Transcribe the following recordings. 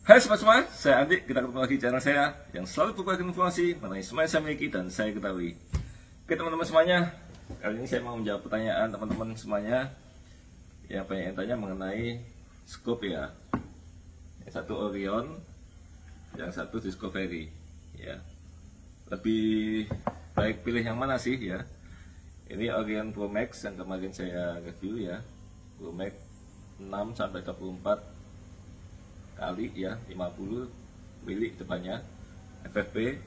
Hai sobat semua, saya Andi. Kita ketemu lagi di channel saya yang selalu berbagi informasi mengenai semua yang saya miliki dan saya ketahui. Oke teman-teman semuanya, kali ini saya mau menjawab pertanyaan teman-teman semuanya yang banyak yang tanya mengenai scope ya. Yang satu Orion, yang satu Discovery ya. Lebih baik pilih yang mana sih ya? Ini Orion Pro Max yang kemarin saya review ya, Pro Max 6-24 kali ya, 50 mili depannya FFP.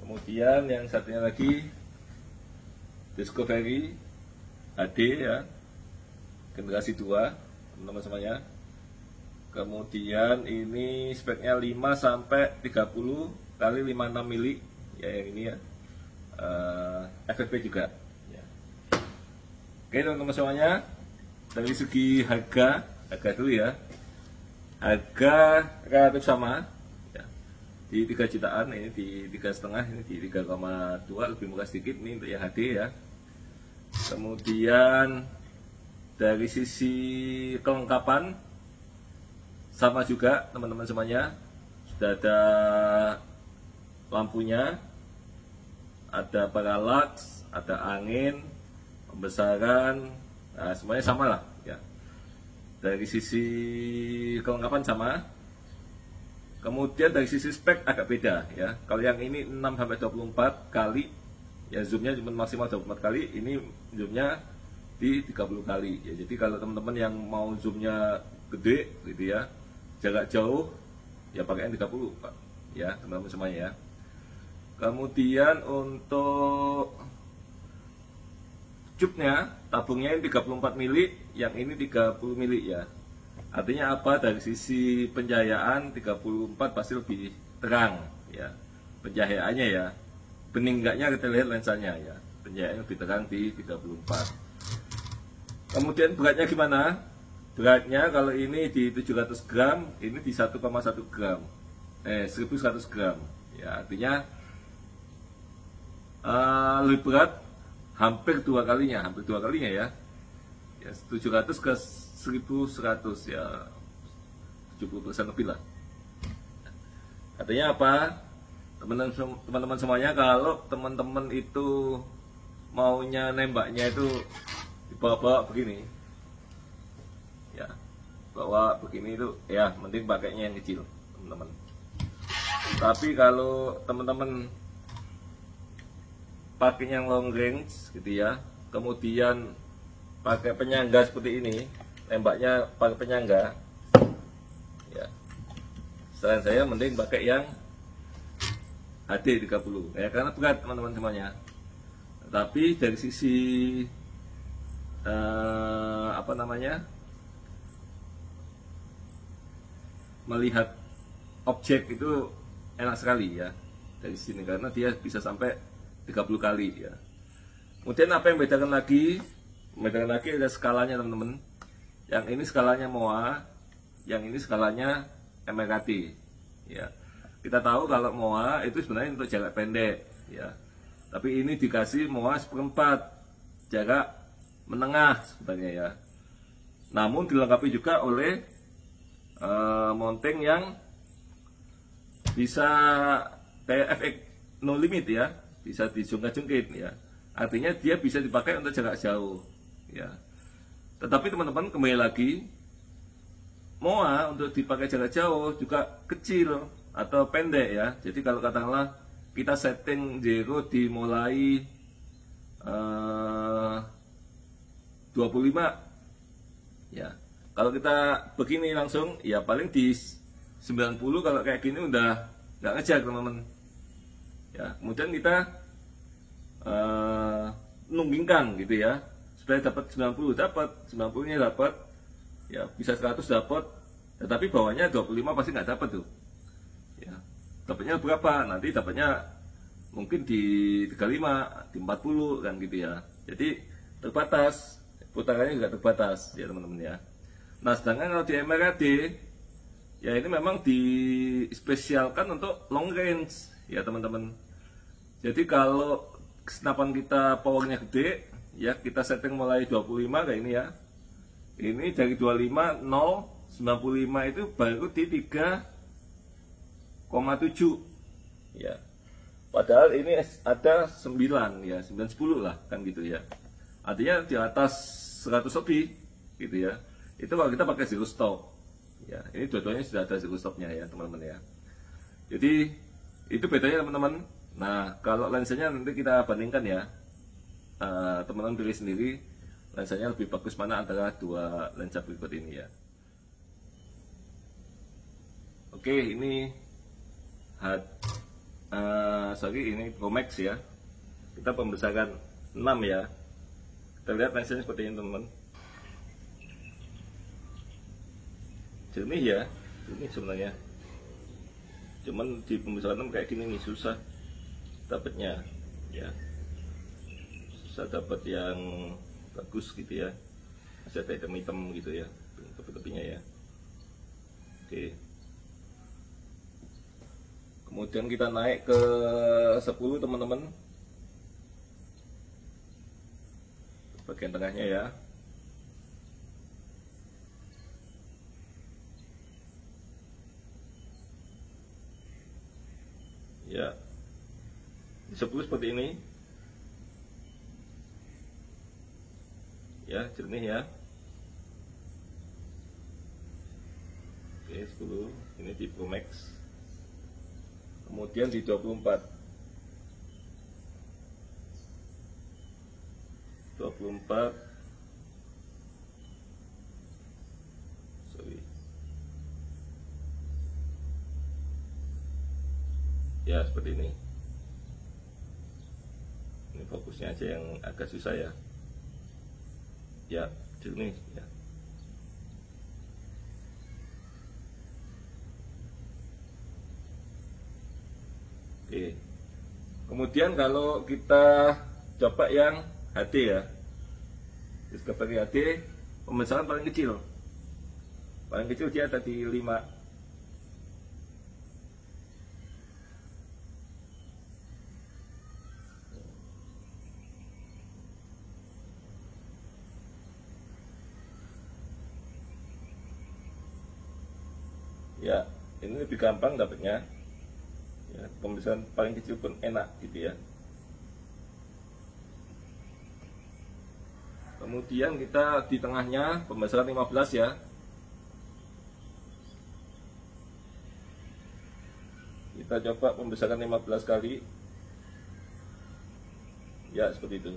Kemudian yang satunya lagi Discovery HD ya, generasi 2 teman-teman semuanya. Kemudian ini speknya 5-30 kali 56 mili ya, yang ini ya, FFP juga ya. Oke teman-teman semuanya, dari segi harga dulu ya. Harga relatif sama ya, di 3 jutaan, ini di 3,5, ini di 3,2, lebih murah sedikit ini untuk yang HD ya. Kemudian dari sisi kelengkapan sama juga teman-teman semuanya, sudah ada lampunya, ada parallax, ada angin, pembesaran, nah, semuanya sama lah ya. Dari sisi kelengkapan sama. Kemudian dari sisi spek agak beda ya. Kalau yang ini 6-24 kali ya, zoomnya cuma maksimal 24 kali, ini zoomnya di 30 kali ya. Jadi kalau teman-teman yang mau zoomnya gede gitu ya, jarak jauh ya, pakai yang 30 Pak ya teman-teman semuanya ya. Kemudian untuk cupnya, tabungnya ini 34 mili, yang ini 30 mili ya. Artinya apa? Dari sisi pencahayaan 34 pasti lebih terang ya, pencahayaannya ya. Bening enggaknya kita lihat lensanya ya, pencahayaannya lebih terang di 34. Kemudian beratnya gimana? Beratnya kalau ini di 700 gram, ini di 1,1 gram, 1100 gram ya. Artinya lebih berat hampir dua kalinya ya. Ya 700 ke 1100 ya, 70% lebih lah. Artinya apa? Teman-teman semuanya, kalau teman-teman itu maunya nembaknya itu dibawa-bawa begini ya, bawa begini itu ya, mending pakainya yang kecil teman-teman. Tapi kalau teman-teman pakai yang long range gitu ya, kemudian pakai penyangga seperti ini, tembaknya pakai penyangga ya, saran saya mending pakai yang HD 30 ya, karena berat teman-teman semuanya. Tapi dari sisi apa namanya, melihat objek itu enak sekali ya dari sini, karena dia bisa sampai 30 kali ya. Kemudian apa yang bedakan lagi? Bedakan lagi ada skalanya teman-teman. Yang ini skalanya MOA, yang ini skalanya MRKT ya. Kita tahu kalau MOA itu sebenarnya untuk jarak pendek ya, tapi ini dikasih MOA 1/4, jarak menengah sebenarnya ya. Namun dilengkapi juga oleh mounting yang bisa TFX no limit ya, bisa dijungkit-jungkit ya. Artinya dia bisa dipakai untuk jarak jauh ya. Tetapi teman-teman, kembali lagi, MOA untuk dipakai jarak jauh juga kecil atau pendek ya. Jadi kalau katakanlah kita setting zero dimulai 25 ya. Kalau kita begini langsung ya, paling di 90, kalau kayak gini udah nggak ngejar teman-teman ya. Kemudian kita nunggingkan gitu ya, supaya dapat 90, dapat 90-nya dapat ya, bisa 100 dapat, tetapi bawahnya 25 pasti nggak dapat tuh ya. Dapatnya berapa? Nanti dapatnya mungkin di 35, di 40 kan gitu ya. Jadi terbatas, putarannya juga terbatas ya teman-teman ya. Nah sedangkan kalau di MRKT ya, ini memang dispesialkan untuk long range ya teman-teman. Jadi kalau senapan kita powernya gede ya, kita setting mulai 25 kayak ini ya. Ini dari 25 0 95 itu baru di 3,7 ya. Padahal ini ada 9 ya, 9 10 lah kan gitu ya. Artinya di atas 100 lebih gitu ya. Itu kalau kita pakai zero stop. Ya, ini dua-duanya sudah ada zero stopnya ya, teman-teman ya. Jadi itu bedanya teman-teman. Nah, kalau lensanya nanti kita bandingkan ya. Teman-teman pilih sendiri lensanya lebih bagus mana antara dua lensa berikut ini ya. Oke, ini ini Pro Max ya. Kita pembesaran 6 ya. Kita lihat lensanya seperti ini teman-teman. Jernih ya, ini sebenarnya. Cuman di pembesaran 6 kayak gini nih susah dapatnya ya. Susah dapat yang bagus gitu ya, masih ada hitam-hitam gitu ya tepi-tepinya ya. Oke, kemudian kita naik ke 10 teman-teman, bagian tengahnya ya. Ya, di 10 seperti ini ya, jernih ya. Oke, 10 ini di Pro Max. Kemudian di 24 sorry ya, seperti ini. Ini fokusnya aja yang agak susah ya. Ya, jernih ya. Oke. Kemudian kalau kita coba yang HD ya. Discovery HD, pembesaran paling kecil. Paling kecil dia ada di 5. Ya, ini lebih gampang dapatnya. Ya, pembesaran paling kecil pun enak gitu ya. Kemudian kita di tengahnya pembesaran 15 ya. Kita coba pembesaran 15 kali. Ya, seperti itu.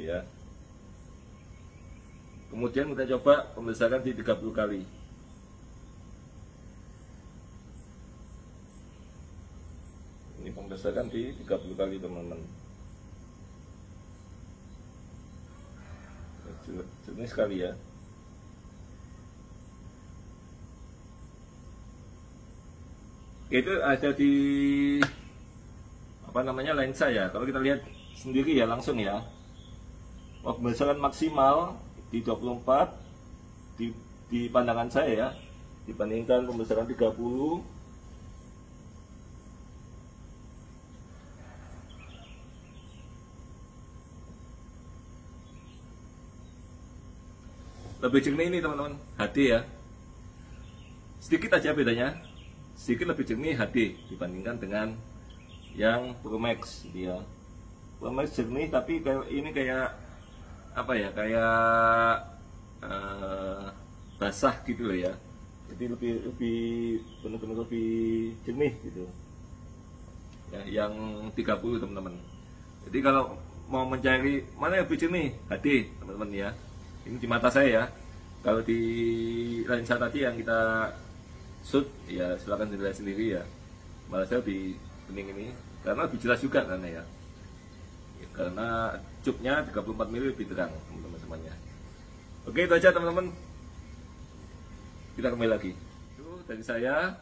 Ya. Kemudian kita coba pembesaran di 30 kali. Ini pembesaran di 30 kali teman-teman. Jernih sekali ya. Itu ada di lensa ya. Kalau kita lihat sendiri ya langsung ya. Pembesaran maksimal di 24 di pandangan saya ya, dibandingkan pembesaran 30 lebih jernih ini teman-teman, HD ya. Sedikit aja bedanya, sedikit lebih jernih HD dibandingkan dengan yang Pro Max dia. Pro Max jernih tapi ini kayak apa ya, kayak basah gitu loh ya. Jadi lebih benar-benar lebih jernih gitu ya, yang 30 teman-teman. Jadi kalau mau mencari mana yang lebih jernih, HD teman-teman ya. Ini di mata saya ya. Kalau di lensa tadi yang kita shoot ya silahkan dilihat sendiri ya. Malah saya lebih pening ini karena lebih jelas juga karena ya. Karena cupnya 34 mili lebih terang teman-teman semuanya. Oke, itu aja teman-teman. Kita kembali lagi. Itu dari saya.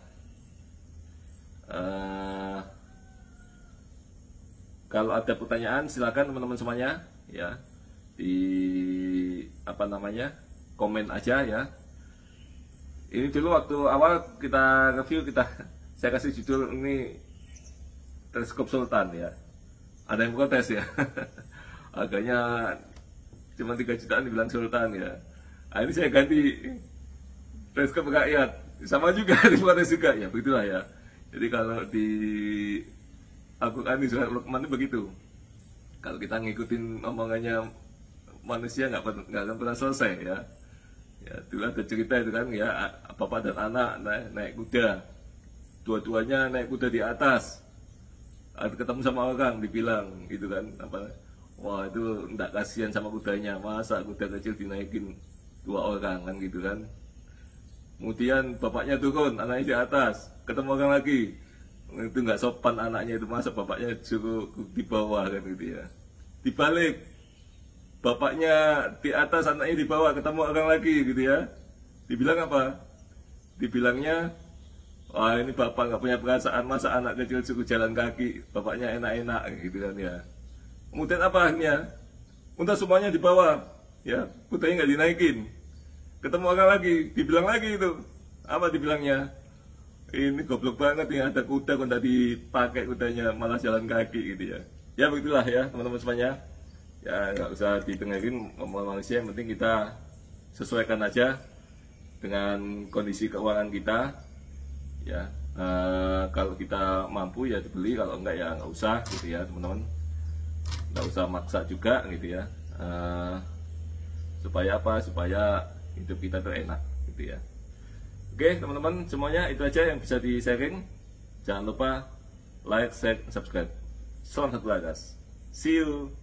Kalau ada pertanyaan silakan teman-teman semuanya ya, di komen aja ya. Ini dulu waktu awal kita review saya kasih judul ini teleskop Sultan ya. ada yang protes ya. Harganya cuma 3 jutaan dibilang sultan ya. Nah, ini saya ganti teleskop rakyat, sama juga diprotes juga ya, begitulah ya. Jadi kalau di Al-Quran di surat Luqman itu begitu. Kalau kita ngikutin omongannya manusia nggak akan pernah selesai ya. Ya, dulu ada cerita itu kan ya, bapak dan anak naik kuda, dua-duanya naik kuda di atas, ada ketemu sama orang dibilang gitu kan, apa, wah itu nggak kasihan sama kudanya, masa kuda kecil dinaikin 2 orang kan gitu kan. Kemudian bapaknya turun, anaknya di atas, ketemu orang lagi, itu nggak sopan anaknya itu, masa bapaknya suruh di bawah kan gitu ya. Dibalik, bapaknya di atas, anaknya di bawah, ketemu orang lagi gitu ya. Dibilang apa? Dibilangnya, wah ini bapak nggak punya perasaan, masa anak kecil suruh jalan kaki, bapaknya enak-enak gitu kan ya. Kemudian apa akhirnya? Untuk semuanya di bawah, ya, kudanya nggak dinaikin. Ketemu orang lagi, dibilang lagi itu, apa dibilangnya? Ini goblok banget ya, ada kuda kok nggak dipakai kudanya, malah jalan kaki gitu ya. Ya begitulah ya teman-teman semuanya. Ya nggak usah didengerin omongan manusia, yang penting kita sesuaikan aja dengan kondisi keuangan kita ya. Kalau kita mampu ya dibeli, kalau enggak ya nggak usah gitu ya teman-teman, nggak usah maksa juga gitu ya. Supaya apa, supaya hidup kita tuh enak gitu ya. Oke teman-teman semuanya, itu aja yang bisa di sharing. Jangan lupa like, share, subscribe. Salam satu lagas, see you.